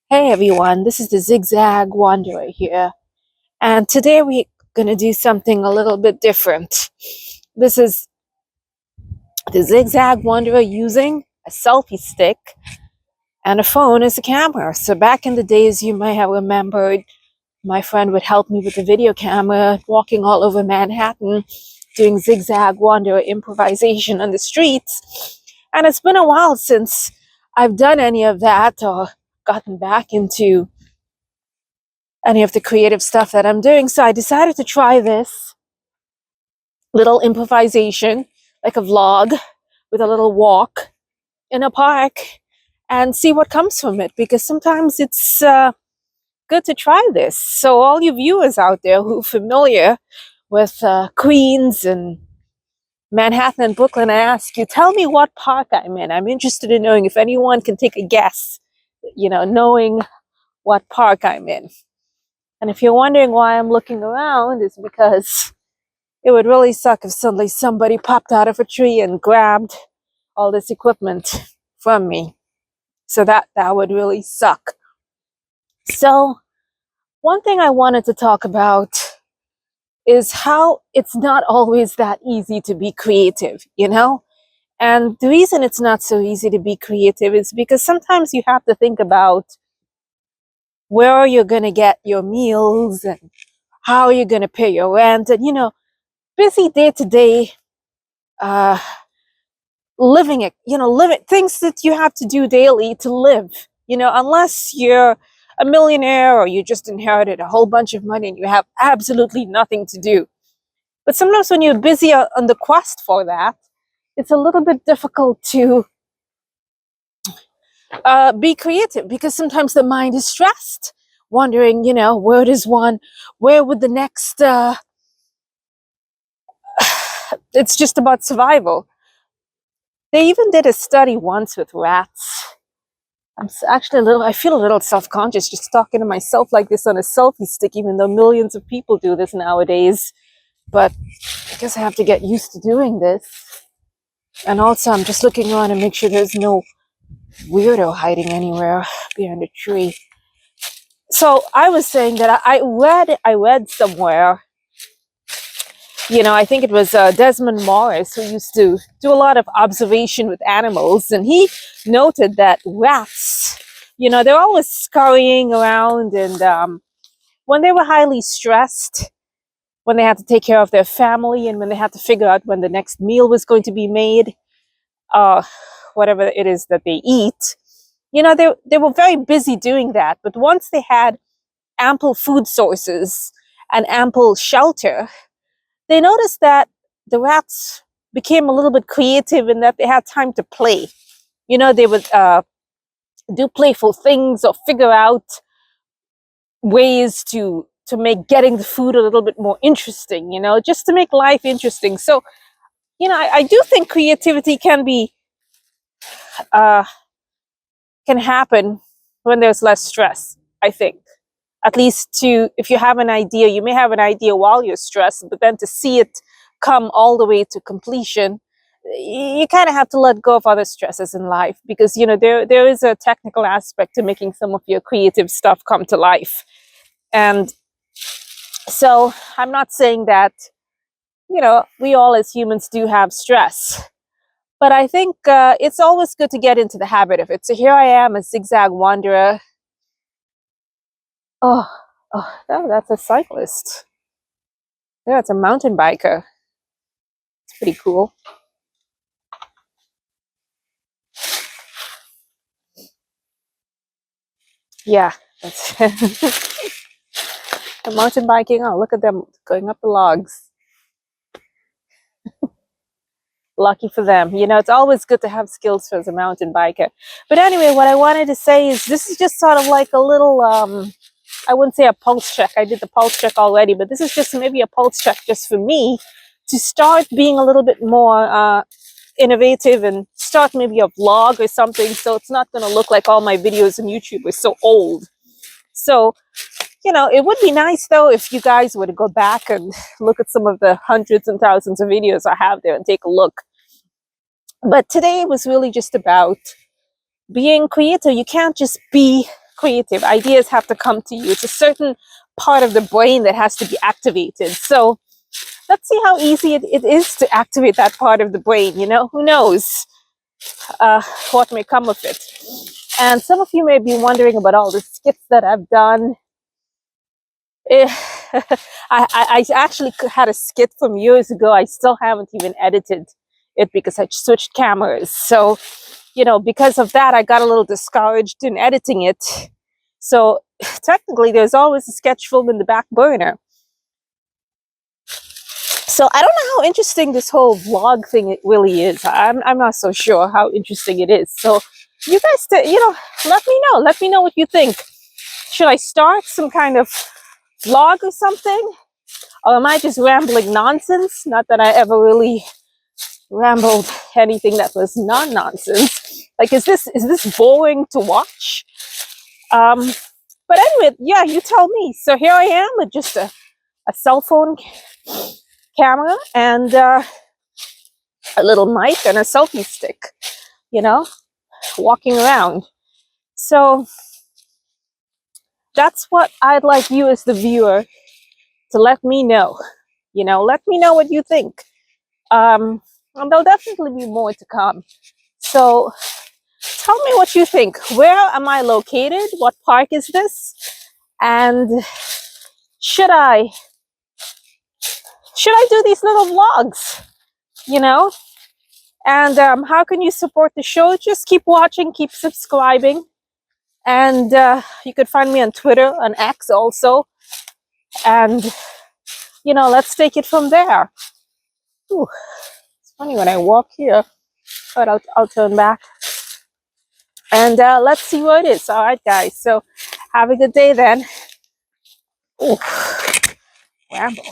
Hey everyone, this is the Zig Zag Wanderer here, and today we're gonna do something a little bit different. This is the Zig Zag Wanderer using a selfie stick and a phone as a camera. So back in the days, you might have remembered my friend would help me with the video camera, walking all over Manhattan, doing Zig Zag Wanderer improvisation on the streets. And it's been a while since I've done any of that or gotten back into any of the creative stuff that I'm doing. So I decided to try this little improvisation, like a vlog with a little walk in a park and see what comes from it, because sometimes it's good to try this. So all you viewers out there who are familiar with Queens and Manhattan and Brooklyn, I ask you, tell me what park I'm in. I'm interested in knowing if anyone can take a guess, knowing what park I'm in. And if you're wondering why I'm looking around, it's because it would really suck if suddenly somebody popped out of a tree and grabbed all this equipment from me. So that would really suck. So one thing I wanted to talk about is how it's not always that easy to be creative, And the reason it's not so easy to be creative is because sometimes you have to think about where you're going to get your meals and how you're going to pay your rent and, busy day to day living it, living things that you have to do daily to live, unless you're a millionaire or you just inherited a whole bunch of money and you have absolutely nothing to do. But sometimes when you're busy on the quest for that, it's a little bit difficult to be creative, because sometimes the mind is stressed, wondering, where would the next, it's just about survival. They even did a study once with rats. I feel a little self-conscious just talking to myself like this on a selfie stick, even though millions of people do this nowadays. But I guess I have to get used to doing this. And also, I'm just looking around and make sure there's no weirdo hiding anywhere behind a tree. So I was saying that I read somewhere, I think it was Desmond Morris, who used to do a lot of observation with animals, and he noted that rats, they're always scurrying around, and when they were highly stressed, when they had to take care of their family, and when they had to figure out when the next meal was going to be made, whatever it is that they eat, they were very busy doing that. But once they had ample food sources and ample shelter, they noticed that the rats became a little bit creative in that they had time to play. They would do playful things or figure out ways to make getting the food a little bit more interesting, just to make life interesting. So, I do think creativity can happen when there's less stress, I think. At least if you have an idea, you may have an idea while you're stressed, but then to see it come all the way to completion, you kind of have to let go of other stresses in life, because, there is a technical aspect to making some of your creative stuff come to life. And so I'm not saying that, we all as humans do have stress, but I think it's always good to get into the habit of it. So here I am, a Zig Zag Wanderer. Oh, that's a cyclist. Yeah, it's a mountain biker. It's pretty cool. Yeah, that's the mountain biking. Oh, look at them going up the logs. Lucky for them. It's always good to have skills as a mountain biker. But anyway, what I wanted to say is this is just sort of like a little, I wouldn't say a pulse check. I did the pulse check already, but this is just maybe a pulse check just for me to start being a little bit more innovative and start maybe a vlog or something, so it's not going to look like all my videos on YouTube are so old. So, it would be nice though if you guys were to go back and look at some of the hundreds and thousands of videos I have there and take a look. But today was really just about being creative. You can't just be creative. Ideas have to come to you. It's a certain part of the brain that has to be activated. So let's see how easy it is to activate that part of the brain. You know, who knows what may come of it. And some of you may be wondering about all the skits that I've done. I actually had a skit from years ago. I still haven't even edited it because I switched cameras. So, you know, because of that, I got a little discouraged in editing it. So technically, there's always a sketch film in the back burner. So I don't know how interesting this whole vlog thing really is. I'm not so sure how interesting it is. So you guys, you know, let me know. Let me know what you think. Should I start some kind of vlog or something? Or am I just rambling nonsense? Not that I ever really rambled anything that was non-nonsense. Like, is this boring to watch? But anyway, yeah, you tell me. So here I am with just a cell phone camera and a little mic and a selfie stick, you know, walking around. So that's what I'd like you as the viewer to let me know. You know, let me know what you think. And there'll definitely be more to come. So tell me what you think. Where am I located? What park is this? And should I do these little vlogs? You know? And how can you support the show? Just keep watching, keep subscribing. And you could find me on Twitter, on X also. And, you know, let's take it from there. Ooh, it's funny when I walk here, but I'll turn back. And let's see what it is. All right, guys. So have a good day then. Ooh, ramble.